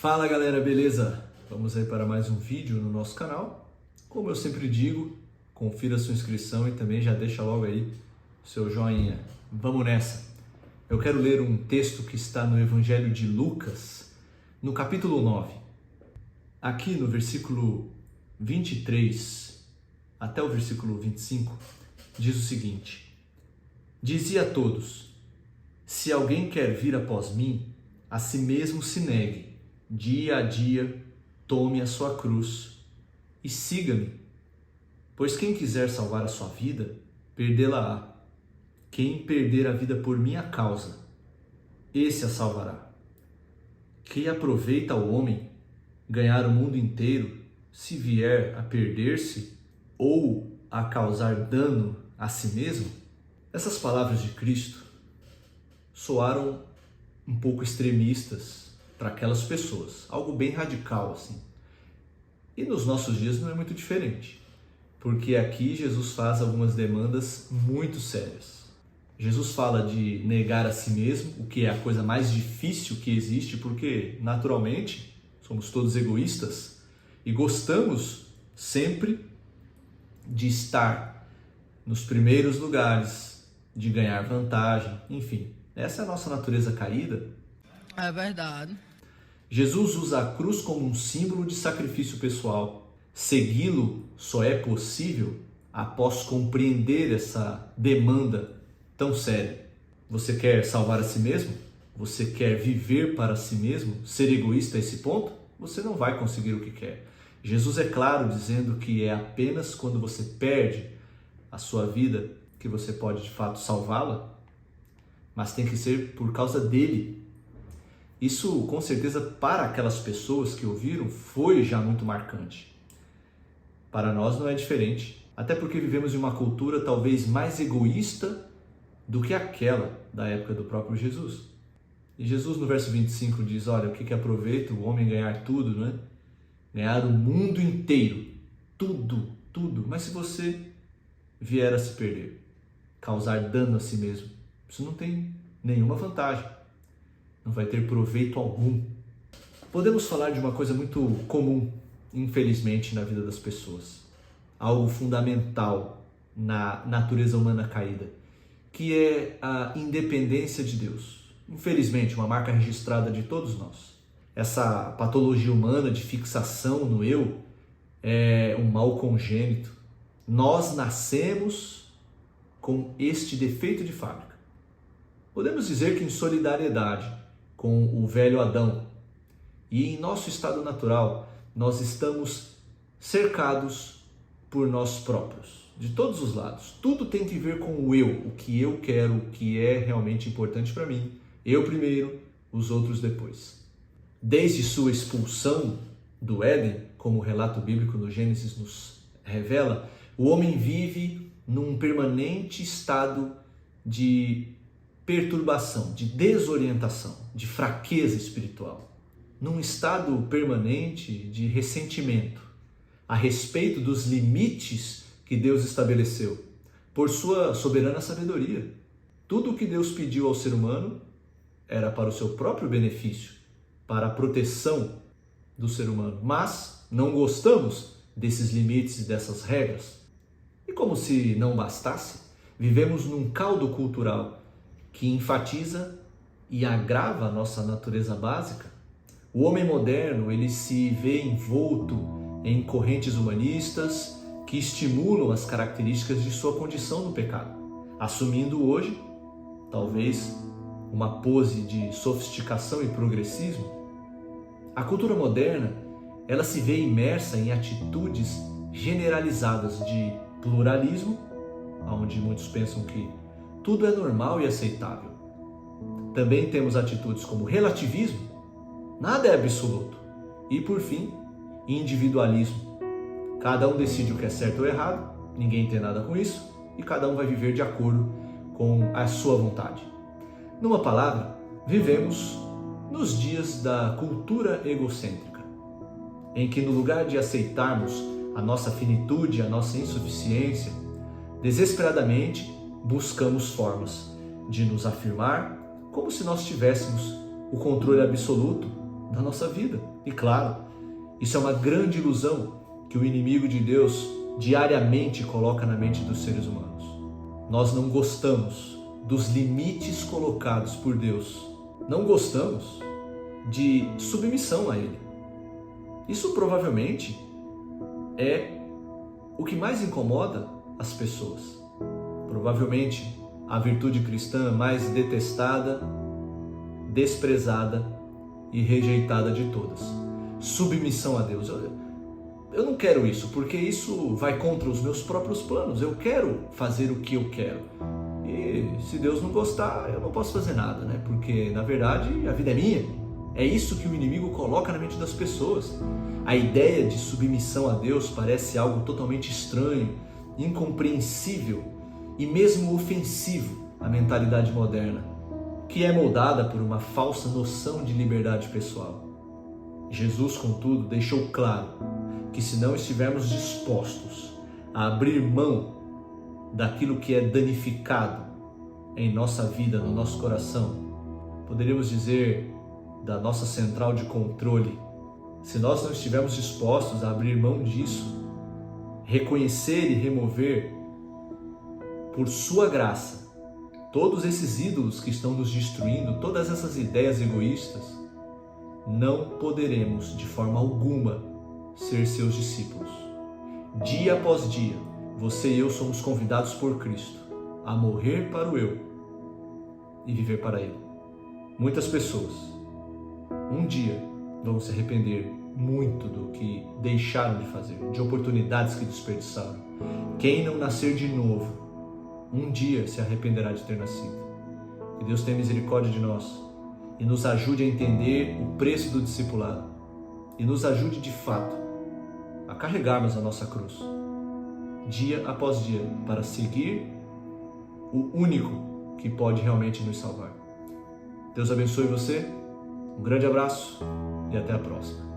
Fala galera, beleza? Vamos aí para mais um vídeo no nosso canal. Como eu sempre digo, confira sua inscrição e também já deixa logo aí seu joinha. Vamos nessa! Eu quero ler um texto que está no Evangelho de Lucas, no capítulo 9. Aqui no versículo 23 até o versículo 25, diz o seguinte: Dizia a todos: se alguém quer vir após mim, a si mesmo se negue, dia a dia tome a sua cruz e siga-me. Pois quem quiser salvar a sua vida, perdê-la-á. Quem perder a vida por minha causa, esse a salvará. Que aproveita ao homem ganhar o mundo inteiro, se vier a perder-se ou a causar dano a si mesmo? Essas palavras de Cristo soaram um pouco extremistas para aquelas pessoas, algo bem radical assim. E nos nossos dias não é muito diferente, porque aqui Jesus faz algumas demandas muito sérias. Jesus fala de negar a si mesmo, o que é a coisa mais difícil que existe, porque naturalmente somos todos egoístas e gostamos sempre de estar nos primeiros lugares, de ganhar vantagem, enfim. Essa é a nossa natureza caída. É verdade. Jesus usa a cruz como um símbolo de sacrifício pessoal. Segui-lo só é possível após compreender essa demanda tão séria. Você quer salvar a si mesmo? Você quer viver para si mesmo? Ser egoísta a esse ponto? Você não vai conseguir o que quer. Jesus é claro dizendo que é apenas quando você perde a sua vida que você pode de fato salvá-la, mas tem que ser por causa dele. Isso, com certeza, para aquelas pessoas que ouviram, foi já muito marcante. Para nós não é diferente, até porque vivemos em uma cultura talvez mais egoísta do que aquela da época do próprio Jesus. E Jesus, no verso 25, diz: olha, o que aproveita o homem ganhar tudo, não é? Ganhar o mundo inteiro, tudo, tudo. Mas se você vier a se perder, causar dano a si mesmo, isso não tem nenhuma vantagem. Não vai ter proveito algum. Podemos falar de uma coisa muito comum, infelizmente, na vida das pessoas. Algo fundamental na natureza humana caída, que é a independência de Deus. Infelizmente, uma marca registrada de todos nós. Essa patologia humana de fixação no eu é um mal congênito. Nós nascemos com este defeito de fábrica. Podemos dizer que em solidariedade com o velho Adão e em nosso estado natural, nós estamos cercados por nós próprios, de todos os lados. Tudo tem que ver com o eu, o que eu quero, o que é realmente importante para mim. Eu primeiro, os outros depois. Desde sua expulsão do Éden, como o relato bíblico no Gênesis nos revela, o homem vive num permanente estado de perturbação, de desorientação, de fraqueza espiritual, num estado permanente de ressentimento a respeito dos limites que Deus estabeleceu por sua soberana sabedoria. Tudo o que Deus pediu ao ser humano era para o seu próprio benefício, para a proteção do ser humano, mas não gostamos desses limites e dessas regras. E como se não bastasse, vivemos num caldo cultural que enfatiza e agrava a nossa natureza básica. O homem moderno, ele se vê envolto em correntes humanistas que estimulam as características de sua condição no pecado, assumindo hoje, talvez, uma pose de sofisticação e progressismo. A cultura moderna, ela se vê imersa em atitudes generalizadas de pluralismo, onde muitos pensam que tudo é normal e aceitável. Também temos atitudes como relativismo, nada é absoluto. E por fim, individualismo. Cada um decide o que é certo ou errado, ninguém tem nada com isso, e cada um vai viver de acordo com a sua vontade. Numa palavra, vivemos nos dias da cultura egocêntrica, em que no lugar de aceitarmos a nossa finitude, a nossa insuficiência, desesperadamente buscamos formas de nos afirmar como se nós tivéssemos o controle absoluto da nossa vida. E claro, isso é uma grande ilusão que o inimigo de Deus diariamente coloca na mente dos seres humanos. Nós não gostamos dos limites colocados por Deus. Não gostamos de submissão a Ele. Isso provavelmente é o que mais incomoda as pessoas. Provavelmente a virtude cristã mais detestada, desprezada e rejeitada de todas. Submissão a Deus. Eu não quero isso, porque isso vai contra os meus próprios planos. Eu quero fazer o que eu quero. E se Deus não gostar, eu não posso fazer nada, né? Porque, na verdade, a vida é minha. É isso que o inimigo coloca na mente das pessoas. A ideia de submissão a Deus parece algo totalmente estranho, incompreensível e mesmo ofensivo à mentalidade moderna, que é moldada por uma falsa noção de liberdade pessoal. Jesus, contudo, deixou claro que se não estivermos dispostos a abrir mão daquilo que é danificado em nossa vida, no nosso coração, poderíamos dizer da nossa central de controle, se nós não estivermos dispostos a abrir mão disso, reconhecer e remover por sua graça todos esses ídolos que estão nos destruindo, todas essas ideias egoístas, não poderemos de forma alguma ser seus discípulos. Dia após dia, você e eu somos convidados por Cristo a morrer para o eu e viver para Ele. Muitas pessoas, um dia, vão se arrepender muito do que deixaram de fazer, de oportunidades que desperdiçaram. Quem não nascer de novo, um dia se arrependerá de ter nascido. Que Deus tenha misericórdia de nós e nos ajude a entender o preço do discipulado e nos ajude de fato a carregarmos a nossa cruz dia após dia para seguir o único que pode realmente nos salvar. Deus abençoe você, um grande abraço e até a próxima.